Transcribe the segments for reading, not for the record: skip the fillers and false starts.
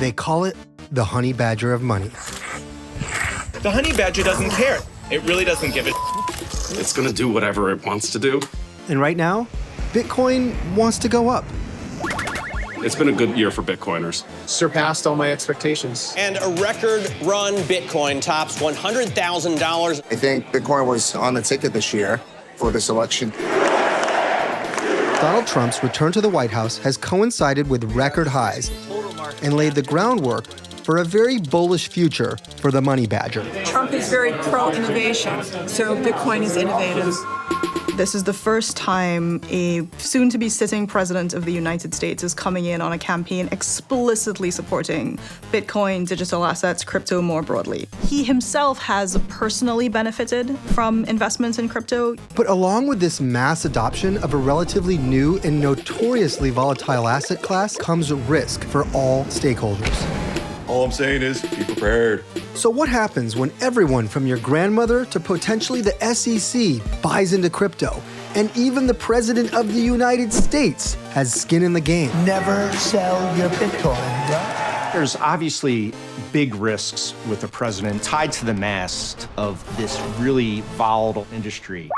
They call it the honey badger of money. The honey badger doesn't care. It really doesn't give it. It's going to do whatever it wants to do. And right now, Bitcoin wants to go up. It's been a good year for Bitcoiners. Surpassed all my expectations. And a record run Bitcoin tops $100,000. I think Bitcoin was on the ticket this year for this election. Donald Trump's return to the White House has coincided with record highs and laid the groundwork for a very bullish future for the money badger. Trump is very pro-innovation, so Bitcoin is innovative. This is the first time a soon-to-be sitting president of the United States is coming in on a campaign explicitly supporting Bitcoin, digital assets, crypto more broadly. He himself has personally benefited from investments in crypto. But along with this mass adoption of a relatively new and notoriously volatile asset class comes risk for all stakeholders. All I'm saying is be prepared. So what happens when everyone from your grandmother to potentially the SEC buys into crypto, and even the President of the United States has skin in the game? Never sell your Bitcoin. There's obviously big risks with the president tied to the mast of this really volatile industry.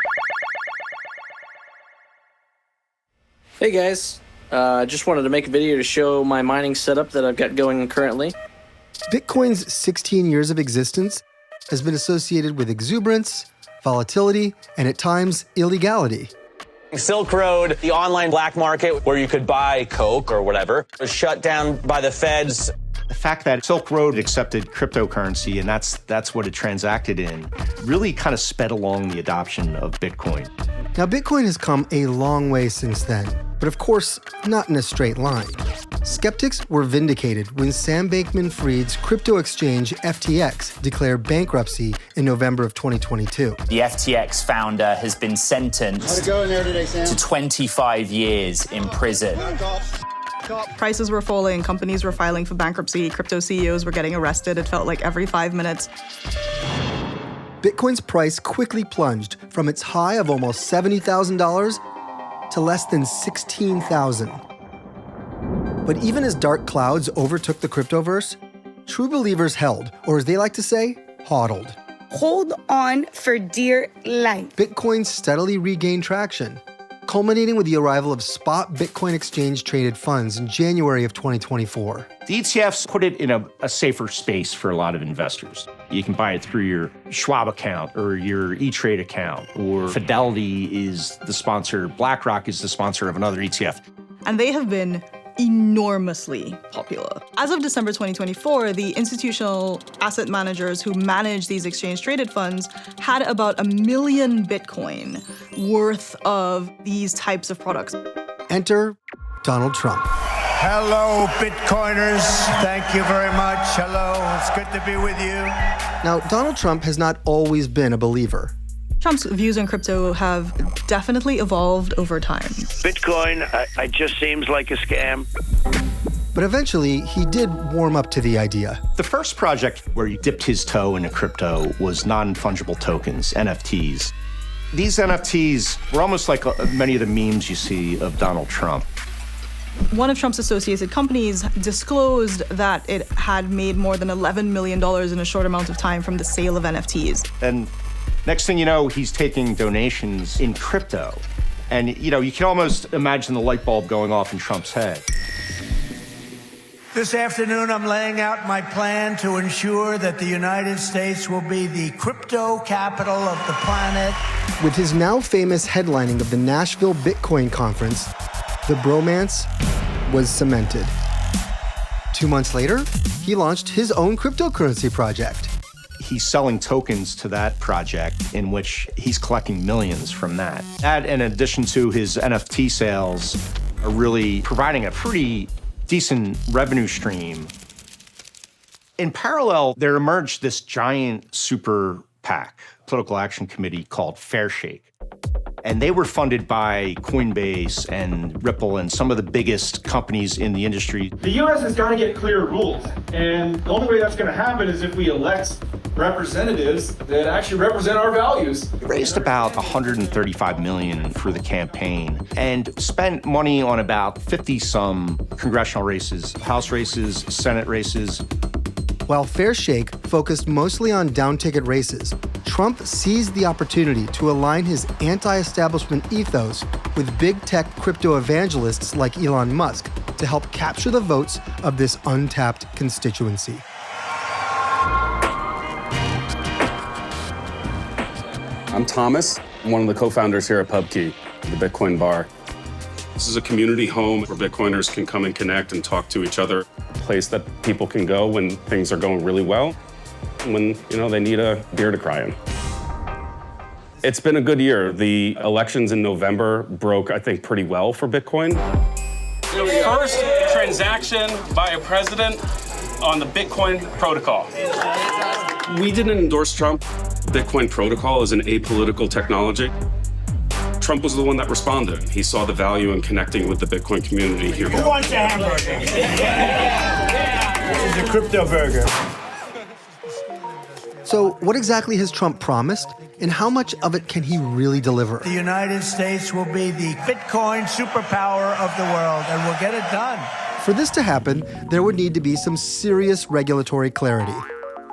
Hey guys, just wanted to make a video to show my mining setup that I've got going currently. Bitcoin's 16 years of existence has been associated with exuberance, volatility, and at times illegality. Silk Road, the online black market where you could buy Coke or whatever, was shut down by the feds. The fact that Silk Road accepted cryptocurrency, and that's what it transacted in, really kind of sped along the adoption of Bitcoin. Now, Bitcoin has come a long way since then, but of course, not in a straight line. Skeptics were vindicated when Sam Bankman-Fried's crypto exchange FTX declared bankruptcy in November of 2022. The FTX founder has been sentenced to 25 years in prison. Prices were falling, companies were filing for bankruptcy, crypto CEOs were getting arrested, it felt like every 5 minutes. Bitcoin's price quickly plunged from its high of almost $70,000 to less than $16,000. But even as dark clouds overtook the cryptoverse, true believers held, or as they like to say, hodled. Hold on for dear life. Bitcoin steadily regained traction, culminating with the arrival of spot Bitcoin exchange-traded funds in January of 2024. The ETFs put it in a safer space for a lot of investors. You can buy it through your Schwab account or your E-Trade account, or Fidelity is the sponsor, BlackRock is the sponsor of another ETF. And they have been enormously popular. As of December 2024, the institutional asset managers who manage these exchange-traded funds had about 1 million Bitcoin worth of these types of products. Enter Donald Trump. Hello, Bitcoiners. Thank you very much. Hello, it's good to be with you. Now, Donald Trump has not always been a believer. Trump's views on crypto have definitely evolved over time. Bitcoin, it just seems like a scam. But eventually, he did warm up to the idea. The first project where he dipped his toe into crypto was non-fungible tokens, NFTs. These NFTs were almost like many of the memes you see of Donald Trump. One of Trump's associated companies disclosed that it had made more than $11 million in a short amount of time from the sale of NFTs. And next thing you know, he's taking donations in crypto. And, you can almost imagine the light bulb going off in Trump's head. This afternoon, I'm laying out my plan to ensure that the United States will be the crypto capital of the planet. With his now famous headlining of the Nashville Bitcoin Conference, the bromance was cemented. 2 months later, he launched his own cryptocurrency project. He's selling tokens to that project in which he's collecting millions from that. That, in addition to his NFT sales, are really providing a pretty decent revenue stream. In parallel, there emerged this giant super PAC, political action committee called Fair Shake. And they were funded by Coinbase and Ripple and some of the biggest companies in the industry. The U.S. has got to get clear rules. And the only way that's going to happen is if we elect representatives that actually represent our values. He raised about $135 million for the campaign and spent money on about 50-some congressional races, House races, Senate races. While Fair Shake focused mostly on down-ticket races, Trump seized the opportunity to align his anti-establishment ethos with big tech crypto evangelists like Elon Musk to help capture the votes of this untapped constituency. I'm Thomas. I'm one of the co-founders here at PubKey, the Bitcoin bar. This is a community home where Bitcoiners can come and connect and talk to each other, a place that people can go when things are going really well, and when, they need a beer to cry in. It's been a good year. The elections in November broke, I think, pretty well for Bitcoin. The first transaction by a president on the Bitcoin protocol. We didn't endorse Trump. Bitcoin protocol is an apolitical technology. Trump was the one that responded. He saw the value in connecting with the Bitcoin community here. Who wants a hamburger? This is a crypto burger. So what exactly has Trump promised, and how much of it can he really deliver? The United States will be the Bitcoin superpower of the world, and we'll get it done. For this to happen, there would need to be some serious regulatory clarity,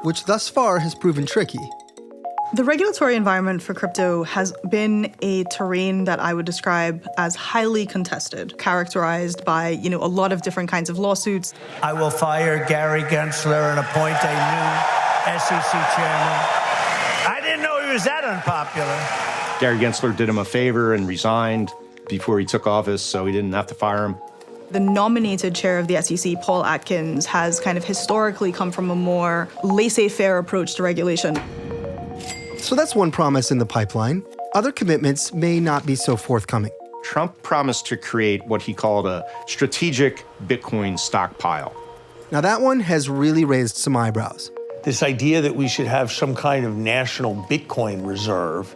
which thus far has proven tricky. The regulatory environment for crypto has been a terrain that I would describe as highly contested, characterized by, a lot of different kinds of lawsuits. I will fire Gary Gensler and appoint a new SEC chairman. I didn't know he was that unpopular. Gary Gensler did him a favor and resigned before he took office, so he didn't have to fire him. The nominated chair of the SEC, Paul Atkins, has kind of historically come from a more laissez-faire approach to regulation. So that's one promise in the pipeline. Other commitments may not be so forthcoming. Trump promised to create what he called a strategic Bitcoin stockpile. Now that one has really raised some eyebrows. This idea that we should have some kind of national Bitcoin reserve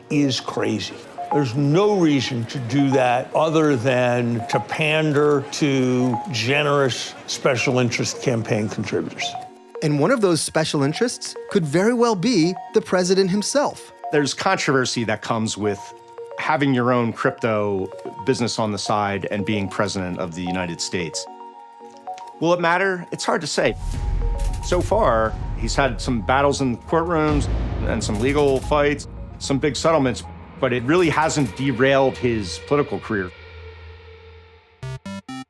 is crazy. There's no reason to do that other than to pander to generous special interest campaign contributors. And one of those special interests could very well be the president himself. There's controversy that comes with having your own crypto business on the side and being president of the United States. Will it matter? It's hard to say. So far, he's had some battles in courtrooms and some legal fights, some big settlements, but it really hasn't derailed his political career.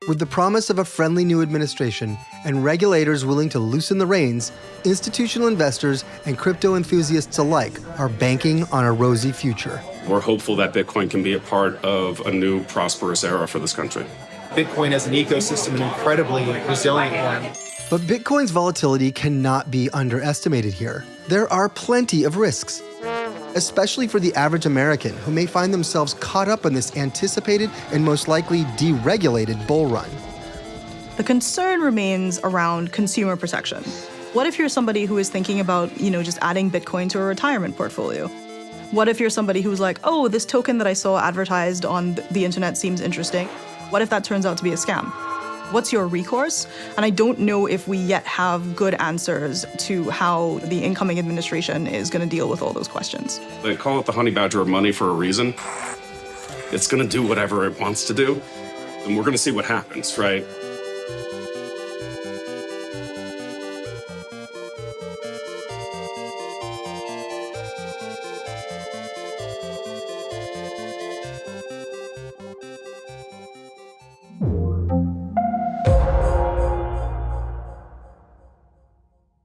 With the promise of a friendly new administration and regulators willing to loosen the reins, institutional investors and crypto enthusiasts alike are banking on a rosy future. We're hopeful that Bitcoin can be a part of a new prosperous era for this country. Bitcoin as an ecosystem, an incredibly resilient one. But Bitcoin's volatility cannot be underestimated here. There are plenty of risks, especially for the average American who may find themselves caught up in this anticipated and most likely deregulated bull run. The concern remains around consumer protection. What if you're somebody who is thinking about, just adding Bitcoin to a retirement portfolio? What if you're somebody who's like, oh, this token that I saw advertised on the internet seems interesting. What if that turns out to be a scam? What's your recourse? And I don't know if we yet have good answers to how the incoming administration is going to deal with all those questions. They call it the honey badger of money for a reason. It's going to do whatever it wants to do, and we're going to see what happens, right?